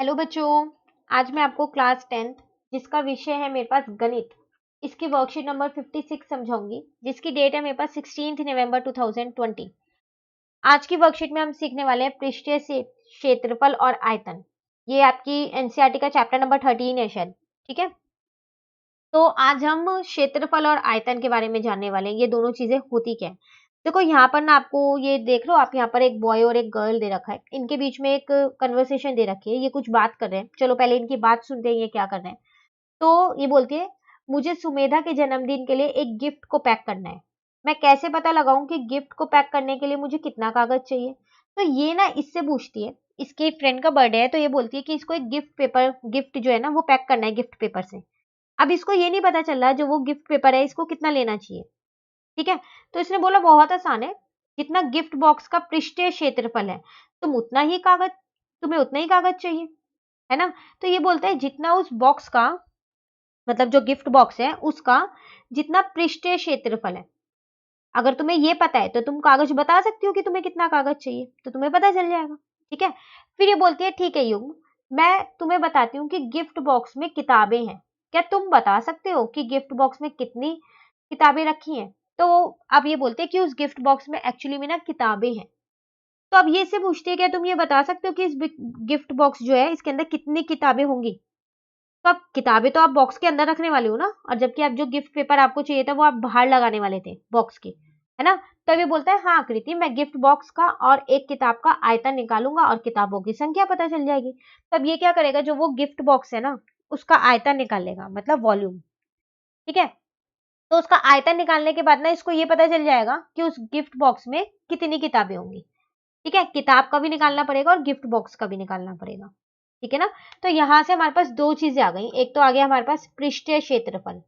Hello बच्चों। आज मैं आपको क्लास 10th जिसका विषय है मेरे पास गणित, इसकी वर्कशीट नंबर 56 समझाऊंगी, जिसकी डेट है मेरे पास 16 नवंबर 2020। आज की वर्कशीट में हम सीखने वाले हैं पृष्ठीय से क्षेत्रफल और आयतन। ये आपकी एनसीईआरटी का चैप्टर नंबर 13 है शायद। ठीक है, तो आज हम क्षेत्रफल और आयतन के बारे में जानने वाले हैं। ये दोनों चीजें होती क्या है। देखो यहाँ पर ना, आपको ये देख लो, आप यहाँ पर एक बॉय और एक गर्ल दे रखा है, इनके बीच में एक कन्वर्सेशन दे रखी है, ये कुछ बात कर रहे हैं। चलो पहले इनकी बात सुनते हैं, ये क्या कर रहे हैं। तो ये बोलती है, मुझे सुमेधा के जन्मदिन के लिए एक गिफ्ट को पैक करना है। मैं कैसे पता लगाऊं कि गिफ्ट को पैक करने के लिए मुझे कितना कागज चाहिए। तो ये ना इससे पूछती है, इसके फ्रेंड का बर्थडे है, तो ये बोलती है कि इसको एक गिफ्ट जो है ना वो पैक करना है गिफ्ट पेपर से। अब इसको ये नहीं पता चल रहा जो वो गिफ्ट पेपर है इसको कितना लेना चाहिए। ठीक है, तो इसने बोला बहुत आसान है, जितना गिफ्ट बॉक्स का पृष्ठीय क्षेत्रफल है तुम्हें उतना ही कागज चाहिए, है ना। तो ये बोलता है जितना उस बॉक्स का, मतलब जो गिफ्ट बॉक्स है उसका जितना पृष्ठीय क्षेत्रफल है, अगर तुम्हें ये पता है तो तुम कागज बता सकती हो कि तुम्हें कितना कागज चाहिए, तो तुम्हें पता चल जाएगा। ठीक है, फिर ये बोलती है ठीक है युग, मैं तुम्हें बताती हूँ कि गिफ्ट बॉक्स में किताबें हैं, क्या तुम बता सकते हो कि गिफ्ट बॉक्स में कितनी किताबें रखी हैं। तो अब ये बोलते हैं कि उस गिफ्ट बॉक्स में एक्चुअली में ना किताबें हैं। तो अब ये से पूछते हैं क्या तुम ये बता सकते हो कि इस गिफ्ट बॉक्स जो है इसके अंदर कितनी किताबें होंगी। तो अब किताबें तो आप बॉक्स के अंदर रखने वाले हो ना, और जबकि आप जो गिफ्ट पेपर आपको चाहिए था वो आप बाहर लगाने वाले थे बॉक्स के, है ना। तो ये बोलता है हाँ आकृति, मैं गिफ्ट बॉक्स का और एक किताब का आयतन निकालूंगा और किताबों की संख्या पता चल जाएगी। तो अब ये क्या करेगा, जो वो गिफ्ट बॉक्स है ना उसका आयतन निकाल लेगा, मतलब वॉल्यूम। ठीक है, तो उसका आयतन निकालने के बाद ना इसको ये पता चल जाएगा कि उस गिफ्ट बॉक्स में कितनी किताबें होंगी। ठीक है, किताब का भी निकालना पड़ेगा और गिफ्ट बॉक्स का भी निकालना पड़ेगा। ठीक है ना। तो यहां से हमारे पास दो चीजें आ गई, एक तो आ गया हमारे पास पृष्ठीय क्षेत्रफल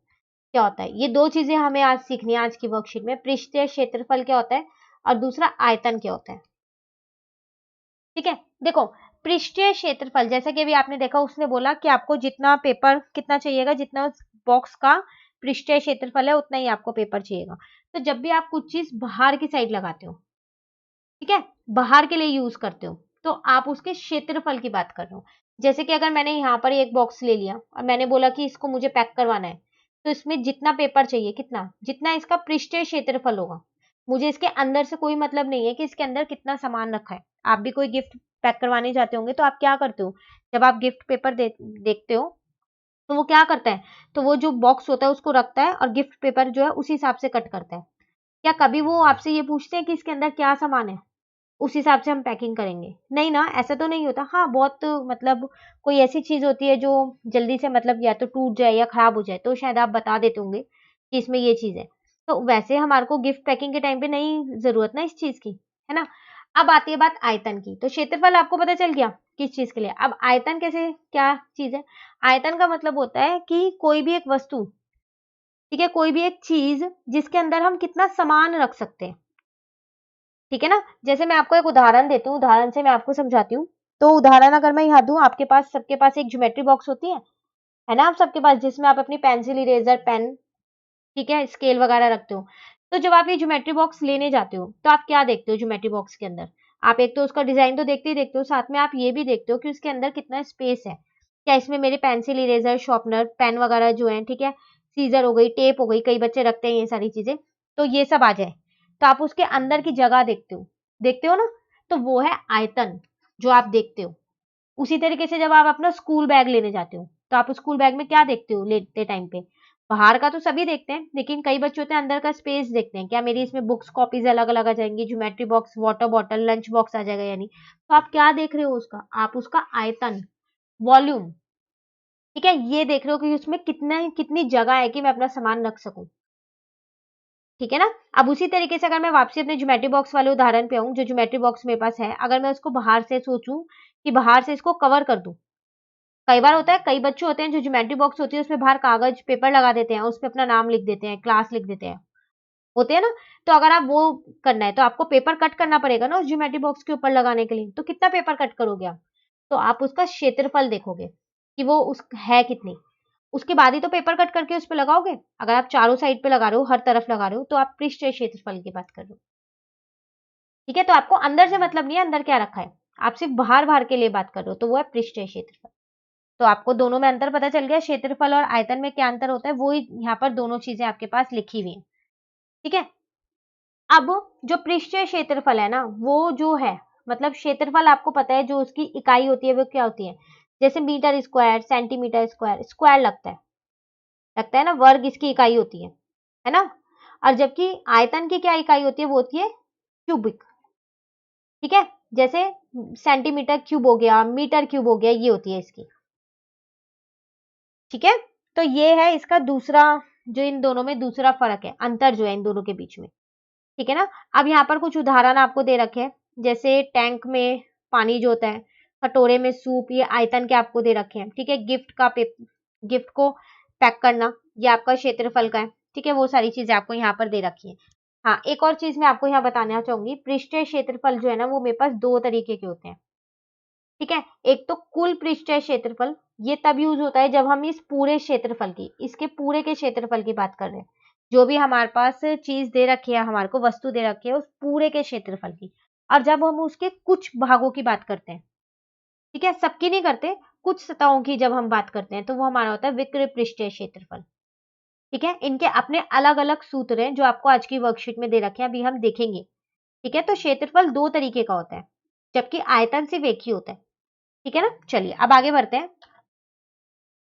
क्या होता है। ये दो चीजें हमें आज सीखनी है आज की वर्कशीट में, पृष्ठीय क्षेत्रफल क्या होता है और दूसरा आयतन क्या होता है। ठीक है, देखो पृष्ठीय क्षेत्रफल, जैसा कि अभी आपने देखा उसने बोला कि आपको जितना पेपर कितना चाहिएगा, जितना उस बॉक्स का पृष्ठीय क्षेत्रफल है उतना ही आपको पेपर चाहिएगा। तो जब भी आप कुछ चीज बाहर की साइड लगाते हो, ठीक है, बाहर के लिए यूज करते हो, तो आप उसके क्षेत्रफल की बात कर रहे हो। जैसे कि अगर मैंने यहाँ पर एक बॉक्स ले लिया और मैंने बोला कि इसको मुझे पैक करवाना है, तो इसमें जितना पेपर चाहिए, कितना जितना इसका पृष्ठीय क्षेत्रफल होगा, मुझे इसके अंदर से कोई मतलब नहीं है कि इसके अंदर कितना सामान रखा है। आप भी कोई गिफ्ट पैक करवाने जाते होंगे तो आप क्या करते हो, जब आप गिफ्ट पेपर देखते हो तो वो क्या करता है, तो वो जो बॉक्स होता है उसको रखता है और गिफ्ट पेपर जो है उसी हिसाब से कट करता है। क्या कभी वो आपसे ये पूछते हैं कि इसके अंदर क्या सामान है, उस हिसाब से हम पैकिंग करेंगे? नहीं ना, ऐसा तो नहीं होता। हाँ, बहुत मतलब कोई ऐसी चीज होती है जो जल्दी से मतलब या तो टूट जाए या खराब हो जाए, तो शायद आप बता देते होंगे कि इसमें ये चीज है। तो वैसे हमारे को गिफ्ट पैकिंग के टाइम पे नहीं जरूरत ना इस चीज की, है ना। अब आती है बात आयतन की। तो क्षेत्रफल आपको पता चल गया किस चीज के लिए। अब आयतन कैसे, क्या चीज है। आयतन का मतलब होता है कि कोई भी एक वस्तु, ठीक है, कोई भी एक चीज जिसके अंदर हम कितना सामान रख सकते हैं। ठीक है ना, जैसे मैं आपको एक उदाहरण देती हूँ, उदाहरण से मैं आपको समझाती हूँ। तो उदाहरण अगर मैं यहाँ दूं, आपके पास सबके पास एक ज्योमेट्री बॉक्स होती है ना, आप सबके पास, जिसमें आप अपनी पेंसिल इरेजर पेन, ठीक है, स्केल वगैरह रखते हो। तो जब आप ये ज्योमेट्री बॉक्स लेने जाते हो तो आप क्या देखते हो ज्योमेट्री बॉक्स के अंदर, आप एक तो उसका डिजाइन तो देखते ही देखते हो, साथ में आप ये भी देखते हो कि उसके अंदर कितना स्पेस है। क्या इसमें मेरे पेंसिल इरेजर शॉर्पनर पेन वगैरह जो है, ठीक है, सीजर हो गई, टेप हो गई, कई बच्चे रखते हैं ये सारी चीजें, तो ये सब आ जाए। तो आप उसके अंदर की जगह देखते हो ना, तो वो है आयतन जो आप देखते हो। उसी तरीके से जब आप अपना स्कूल बैग लेने जाते हो तो आप स्कूल बैग में क्या देखते हो लेते टाइम पे, बाहर का तो सभी देखते हैं, लेकिन कई बच्चे होते हैं अंदर का स्पेस देखते हैं, क्या मेरी इसमें बुक्स कॉपीज अलग अलग आ जाएंगी, geometry box, water bottle, lunch box आ जाएगा यानी। तो आप क्या देख रहे हो उसका, आप उसका आयतन, वॉल्यूम, ठीक है, ये देख रहे हो कि उसमें कितना कितनी जगह है कि मैं अपना सामान रख सकूं। ठीक है ना। अब उसी तरीके से अगर मैं वापसी अपने ज्योमेट्री बॉक्स वाले उदाहरण पे आऊं, जो ज्योमेट्री बॉक्स मेरे पास है, अगर मैं उसको बाहर से सोचूं कि बाहर से इसको कवर कर दूं, कई बार होता है, कई बच्चे होते हैं जो ज्योमेट्री बॉक्स होती है उसमें बाहर कागज पेपर लगा देते हैं, उस पर अपना नाम लिख देते हैं, क्लास लिख देते हैं, होते हैं ना। तो अगर आप वो करना है तो आपको पेपर कट करना पड़ेगा ना उस ज्योमेट्री बॉक्स के ऊपर लगाने के लिए। तो कितना पेपर कट करोगे आप, तो आप उसका क्षेत्रफल देखोगे कि वो उस है कितनी, उसके बाद ही तो पेपर कट करके उस पर लगाओगे। अगर आप चारों साइड पे लगा रहे हो, हर तरफ लगा रहे हो, तो आप पृष्ठीय क्षेत्रफल की बात कर रहे हो। ठीक है, तो आपको अंदर से मतलब नहीं है अंदर क्या रखा है, आप सिर्फ बाहर बाहर के लिए बात कर रहे हो तो वो है पृष्ठीय क्षेत्रफल। तो आपको दोनों में अंतर पता चल गया, क्षेत्रफल और आयतन में क्या अंतर होता है वो यहाँ पर दोनों चीजें आपके पास लिखी हुई है। ठीक है, अब जो पृष्ठीय क्षेत्रफल है ना वो जो है, मतलब क्षेत्रफल आपको पता है जो उसकी इकाई होती है वो क्या होती है, जैसे metre square, centimetre square, square लगता है ना, वर्ग इसकी इकाई होती है ना। और जबकि आयतन की क्या इकाई होती है, वो होती है क्यूबिक। ठीक है, जैसे सेंटीमीटर क्यूब हो गया, मीटर क्यूब हो गया, ये होती है इसकी। ठीक है, तो ये है इसका दूसरा, जो इन दोनों में दूसरा फर्क है, अंतर जो है इन दोनों के बीच में। ठीक है ना। अब यहाँ पर कुछ उदाहरण आपको दे रखे हैं, जैसे टैंक में पानी जो होता है, कटोरे में सूप, ये आयतन के आपको दे रखे हैं। ठीक है, गिफ्ट को पैक करना, ये आपका क्षेत्रफल का है। ठीक है, वो सारी चीजें आपको यहाँ पर दे रखी है। हाँ, एक और चीज मैं आपको यहाँ बताना चाहूंगी, पृष्ठीय क्षेत्रफल जो है ना वो मेरे पास दो तरीके के होते हैं। ठीक है, एक तो कुल पृष्ठीय क्षेत्रफल, ये तब यूज होता है जब हम इस पूरे क्षेत्रफल की, इसके पूरे के क्षेत्रफल की बात कर रहे हैं। जो भी हमारे पास चीज दे रखी है, हमारे को वस्तु दे रखी है, उस पूरे के क्षेत्रफल की। और जब हम उसके कुछ भागों की बात करते हैं, ठीक है, सबकी नहीं करते, कुछ सतहों की जब हम बात करते हैं, तो वो हमारा होता है विकृत पृष्ठीय क्षेत्रफल। ठीक है, इनके अपने अलग अलग सूत्र हैं जो आपको आज की वर्कशीट में दे रखे हैं, अभी हम देखेंगे। ठीक है, तो क्षेत्रफल दो तरीके का होता है, जबकि आयतन सिर्फ एक ही होता है। ठीक है ना, चलिए अब आगे बढ़ते हैं।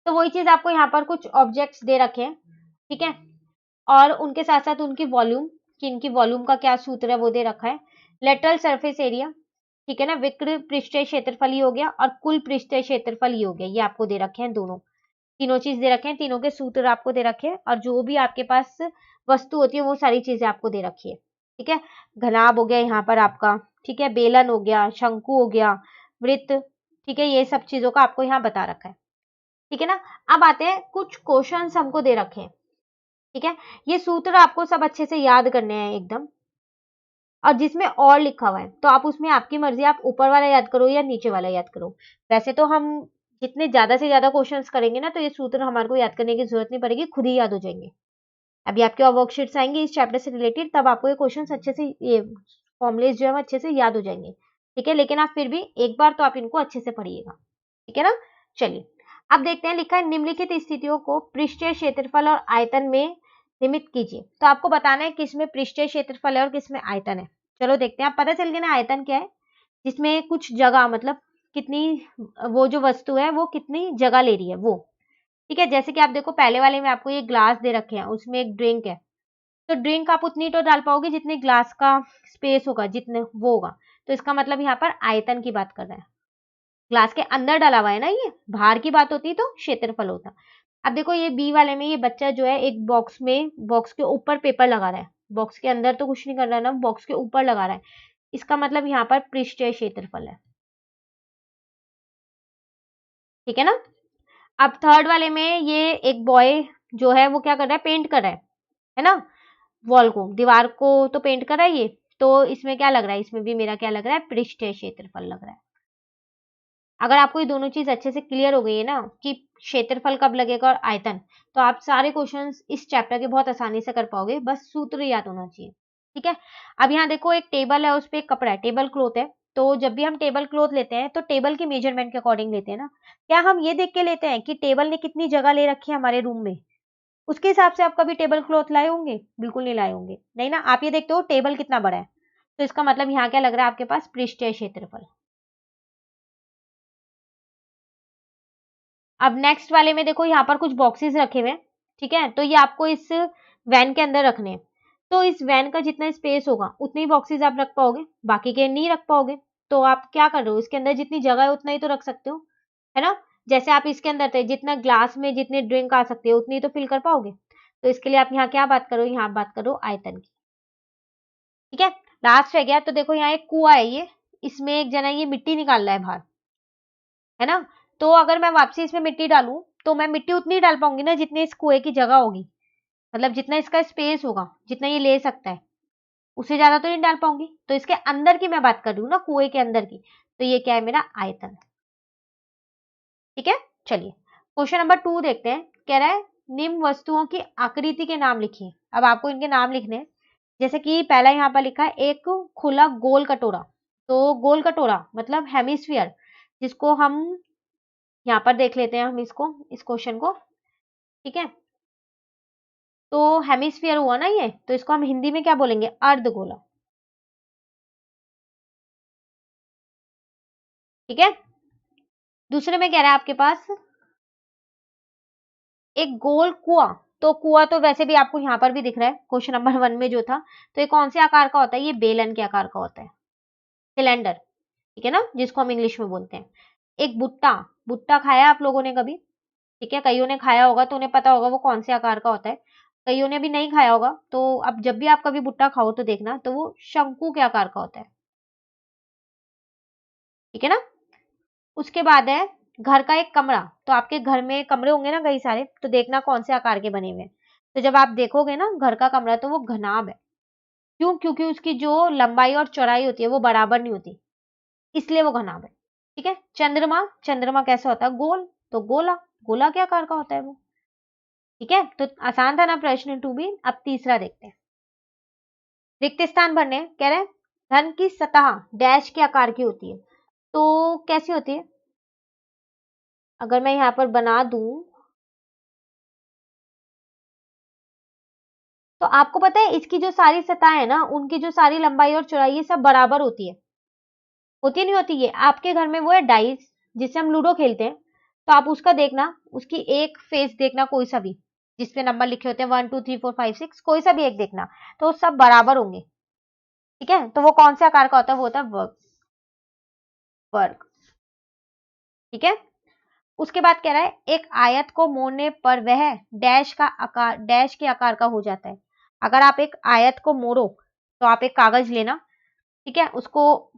तो वही चीज आपको यहाँ पर कुछ ऑब्जेक्ट्स दे रखे हैं। ठीक है, और उनके साथ साथ उनकी वॉल्यूम, कि इनकी वॉल्यूम का क्या सूत्र है वो दे रखा है। लेटरल सरफेस एरिया, ठीक है ना, विकृत पृष्ठीय क्षेत्रफल ही हो गया, और कुल पृष्ठीय क्षेत्रफल ही हो गया। ये आपको दे रखे हैं दोनों, तीनों चीज दे रखे हैं, तीनों के सूत्र आपको दे रखे हैं, और जो भी आपके पास वस्तु होती है वो सारी चीजें आपको दे रखी है। ठीक है, घनाभ हो गया यहाँ पर आपका, ठीक है, बेलन हो गया, शंकु हो गया, वृत्त, ठीक है, ये सब चीजों का आपको यहाँ बता रखा है। ठीक है ना। अब आते हैं कुछ क्वेश्चंस हमको दे रखे हैं। ठीक है, ये सूत्र आपको सब अच्छे से याद करने हैं एकदम, और जिसमें और लिखा हुआ है तो आप उसमें आपकी मर्जी, आप ऊपर वाला याद करो या नीचे वाला याद करो। वैसे तो हम जितने ज्यादा से ज्यादा क्वेश्चंस करेंगे ना, तो ये सूत्र हमारे को याद करने की जरूरत नहीं पड़ेगी, खुद ही याद हो जाएंगे। अभी आपके और वर्कशीट्स आएंगी इस चैप्टर से रिलेटेड, तब आपको ये क्वेश्चंस अच्छे से, ये फॉर्मुलेस जो है अच्छे से याद हो जाएंगे। ठीक है, लेकिन आप फिर भी एक बार तो आप इनको अच्छे से पढ़िएगा। ठीक है ना, चलिए अब देखते हैं। लिखा है निम्नलिखित स्थितियों को पृष्ठीय क्षेत्रफल और आयतन में निमित कीजिए। तो आपको बताना है किसमें पृष्ठीय क्षेत्रफल है और किसमें आयतन है। चलो देखते हैं, आप पता चल गया ना आयतन क्या है, जिसमें कुछ जगह, मतलब कितनी, वो जो वस्तु है वो कितनी जगह ले रही है वो। ठीक है, जैसे कि आप देखो पहले वाले में आपको ये ग्लास दे रखे हैं, उसमें एक ड्रिंक है, तो ड्रिंक आप उतनी तो डाल पाओगे जितने ग्लास का स्पेस होगा, जितने वो होगा। तो इसका मतलब यहाँ पर आयतन की बात कर रहा है, ग्लास के अंदर डाला हुआ है ना, ये बाहर की बात होती तो क्षेत्रफल होता। अब देखो ये बी वाले में ये बच्चा जो है एक बॉक्स में, बॉक्स के ऊपर पेपर लगा रहा है, बॉक्स के अंदर तो कुछ नहीं कर रहा है ना, बॉक्स के ऊपर लगा रहा है, इसका मतलब यहाँ पर पृष्ठीय क्षेत्रफल है। ठीक है ना। अब थर्ड वाले में ये एक बॉय जो है वो क्या कर रहा है, पेंट कर रहा है ना, वॉल को, दीवार को तो पेंट कर रहा है ये, तो इसमें क्या लग रहा है, इसमें भी मेरा क्या लग रहा है, पृष्ठीय क्षेत्रफल लग रहा है। अगर आपको ये दोनों चीज अच्छे से क्लियर हो गई है ना कि क्षेत्रफल कब लगेगा और आयतन, तो आप सारे क्वेश्चंस इस चैप्टर के बहुत आसानी से कर पाओगे, बस सूत्र याद होना चाहिए। ठीक है, अब यहाँ देखो एक टेबल है, उस पर एक कपड़ा है, टेबल क्लॉथ है। तो जब भी हम टेबल क्लॉथ लेते हैं तो टेबल के मेजरमेंट के अकॉर्डिंग लेते हैं ना। क्या हम ये देख के लेते हैं कि टेबल ने कितनी जगह ले रखी है हमारे रूम में, उसके हिसाब से आप कभी टेबल क्लॉथ लाए होंगे? बिल्कुल नहीं लाए होंगे, नहीं ना। आप ये देखते हो टेबल कितना बड़ा है, तो इसका मतलब यहाँ क्या लग रहा है आपके पास, पृष्ठीय क्षेत्रफल। अब नेक्स्ट वाले में देखो यहाँ पर कुछ बॉक्सेस रखे हुए हैं। ठीक है, तो ये आपको इस वैन के अंदर रखने हैं। तो इस वैन का जितना स्पेस होगा उतने ही बॉक्सेस आप रख पाओगे, बाकी के नहीं रख पाओगे। तो आप क्या कर रहे हो, इसके अंदर जितनी जगह है उतना ही तो रख सकते हो, है ना। जैसे आप इसके अंदर थे, जितना ग्लास में जितने ड्रिंक आ सकती है उतनी तो फिल कर पाओगे। तो इसके लिए आप यहाँ क्या बात करो, यहाँ बात करो आयतन की। ठीक है, लास्ट रह गया। तो देखो यहाँ एक कुआ है, ये इसमें एक जना ये मिट्टी निकाल रहा है बाहर, है ना। तो अगर मैं वापसी इसमें मिट्टी डालूं तो मैं मिट्टी उतनी डाल पाऊंगी ना जितनी इस कुएं की जगह होगी, मतलब जितना इसका स्पेस होगा, जितना ये ले सकता है, उससे ज्यादा तो नहीं डाल पाऊंगी। तो इसके अंदर की मैं बात कर रही हूँ ना, कुएं के अंदर की, तो ये क्या है, मेरा आयतन। ठीक है, चलिए क्वेश्चन नंबर 2 देखते हैं। कह रहा है निम्न वस्तुओं की आकृति के नाम लिखिए। अब आपको इनके नाम लिखने हैं। जैसे कि पहला यहाँ पर लिखा है एक खुला गोल कटोरा, तो गोल कटोरा मतलब हेमिस्फीयर, जिसको हम यहाँ पर देख लेते हैं हम इसको, इस क्वेश्चन को, ठीक है। तो हेमिस्फीयर हुआ ना ये, तो इसको हम हिंदी में क्या बोलेंगे, अर्धगोला, ठीक है। दूसरे में कह रहा है आपके पास एक गोल कुआं, तो कुआं तो वैसे भी आपको यहाँ पर भी दिख रहा है क्वेश्चन नंबर 1 में जो था, तो ये कौन से आकार का होता है, ये बेलन के आकार का होता है, सिलेंडर, ठीक है ना, जिसको हम इंग्लिश में बोलते हैं। एक भुट्टा, भुट्टा खाया आप लोगों ने कभी, ठीक है, कईयों ने खाया होगा तो उन्हें पता होगा वो कौन से आकार का होता है, कईयों ने भी नहीं खाया होगा, तो अब जब भी आप कभी भुट्टा खाओ तो देखना, तो वो शंकु के आकार का होता है, ठीक है ना। उसके बाद है घर का एक कमरा, तो आपके घर में कमरे होंगे ना कई सारे, तो देखना कौन से आकार के बने हुए हैं, तो जब आप देखोगे ना घर का कमरा, तो वो घनाभ है। क्यों? क्योंकि उसकी जो लंबाई और चौड़ाई होती है वो बराबर नहीं होती, इसलिए वो घनाभ है, ठीक है। चंद्रमा, चंद्रमा कैसा होता है, गोल, तो गोला, गोला के आकार का होता है वो, ठीक है। तो आसान था ना प्रश्न 2 भी। अब तीसरा देखते हैं, रिक्त स्थान भरने कह रहे हैं, धन की सतह डैश के आकार की होती है, तो कैसी होती है, अगर मैं यहाँ पर बना दूं, तो आपको पता है इसकी जो सारी सतह है ना, उनकी जो सारी लंबाई और चौड़ाई ये सब बराबर होती है, होती नहीं होती, ये आपके घर में वो है डाइस जिससे हम लूडो खेलते हैं, तो आप उसका देखना, उसकी एक फेस देखना कोई सा भी, जिसपे नंबर लिखे होते हैं 1 2 3 4 5 6, कोई सा भी एक देखना, तो सब बराबर होंगे, ठीक है। तो वो कौन से आकार का होता है, वो होता है वर्ग, वर्ग, ठीक है। उसके बाद कह रहा है एक आयत को मोड़ने पर वह डैश का आकार, डैश के आकार का हो जाता है। अगर आप एक आयत को मोड़ो, तो आप एक कागज लेना, ठीक है, उसको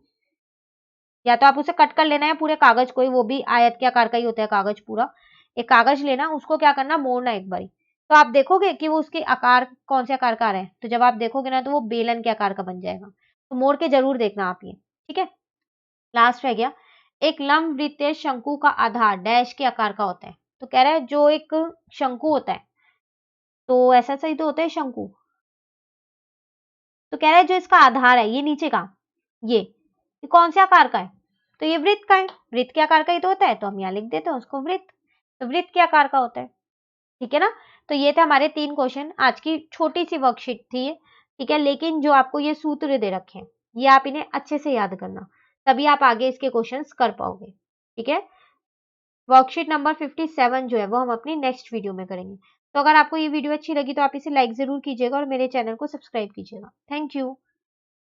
या तो आप उसे कट कर लेना है पूरे कागज को ही, वो भी आयत के आकार का ही होता है कागज पूरा, एक कागज लेना, उसको क्या करना, मोड़ना एक बारी, तो आप देखोगे कि वो उसके आकार कौन से आकार का आ रहे हैं, तो जब आप देखोगे ना तो वो बेलन के आकार का बन जाएगा, तो मोड़ के जरूर देखना आप ये, ठीक है। लास्ट रह गया, एक लंबवृत्तीय शंकु का आधार डैश के आकार का होता है, तो कह रहा है जो एक शंकु होता है, तो ऐसा सही तो होता है शंकु, तो कह रहा है जो इसका आधार है ये नीचे का, ये कौन से आकार का है, तो ये वृत्त का है, वृत्त के आकार का ही तो होता है, तो हम यहाँ लिख देते हैं उसको वृत्त, तो वृत्त के आकार का होता है, ठीक है ना। तो ये थे हमारे 3 क्वेश्चन, आज की छोटी सी वर्कशीट थी ये, ठीक है, लेकिन जो आपको ये सूत्र दे रखे हैं, ये आप इन्हें अच्छे से याद करना, तभी आप आगे इसके क्वेश्चंस कर पाओगे, ठीक है। वर्कशीट नंबर 57 जो है वो हम अपनी नेक्स्ट वीडियो में करेंगे। तो अगर आपको ये वीडियो अच्छी लगी तो आप इसे लाइक जरूर कीजिएगा और मेरे चैनल को सब्सक्राइब कीजिएगा। Thank you.